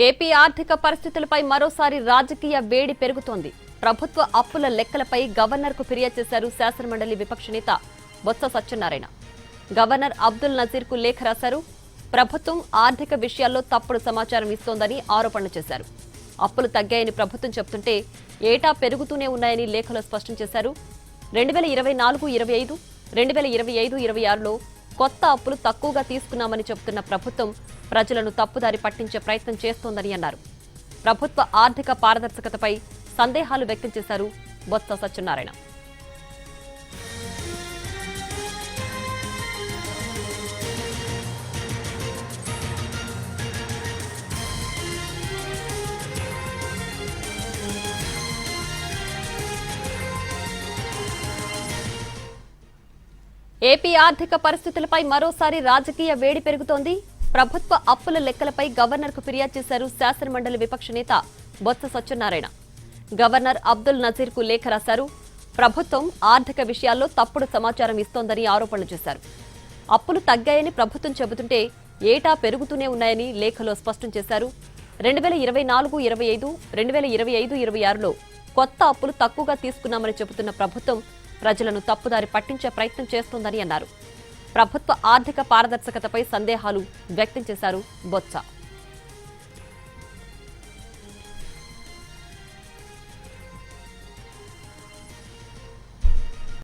AP ఆర్థిక పరిస్థితులపై మరోసారి రాజకీయ వేడి పెరుగుతోంది. ప్రభుత్వ అప్పుల లెక్కలపై గవర్నర్కు ఫిర్యాదు చేశారు శాసనమండలి విపక్ష నేత బొత్స సత్యనారాయణ. గవర్నర్ అబ్దుల్ నజీర్కు లేఖ రాశారు. ప్రభుత్వం ఆర్థిక విషయాల్లో తప్పుడు సమాచారం ఇస్తోందని ఆరోపణలు చేశారు. అప్పులు తగ్గాయని ప్రభుత్వం చెబుతుంటే ఏటా పెరుగుతూనే ఉన్నాయని లేఖలో స్పష్టం చేశారు. 2024-25, 2025-26లో కొత్త అప్పులు తక్కువగా తీసుకున్నామని చెబుతున్న ప్రభుత్వం ప్రజలను తప్పుదారి పట్టించే ప్రయత్నం చేస్తోందని అన్నారు. ప్రభుత్వ ఆర్థిక పారదర్శకతపై సందేహాలు వ్యక్తం చేశారు బొత్స సత్యనారాయణ. ఏపీ ఆర్థిక పరిస్థితులపై మరోసారి రాజకీయ వేడి పెరుగుతోంది. ప్రభుత్వ అప్పుల లెక్కలపై గవర్నర్కు ఫిర్యాదు చేశారు శాసనమండలి విపక్ష నేత బొత్స సత్యనారాయణ. గవర్నర్ అబ్దుల్ నజీర్కు లేఖ రాశారు. ప్రభుత్వం ఆర్థిక విషయాల్లో తప్పుడు సమాచారం ఇస్తోందని ఆరోపణలు చేశారు. అప్పులు తగ్గాయని ప్రభుత్వం చెబుతుంటే ఏటా పెరుగుతూనే ఉన్నాయని లేఖలో స్పష్టం చేశారు. 2024-25, 2025-26లో కొత్త అప్పులు తక్కువగా తీసుకున్నామని చెబుతున్న ప్రభుత్వం ప్రజలను తప్పుదారి పట్టించే ప్రయత్నం చేస్తోందని అన్నారు. ప్రభుత్వ ఆర్థిక పారదర్శకతపై సందేహాలు వ్యక్తం చేశారు బొత్స.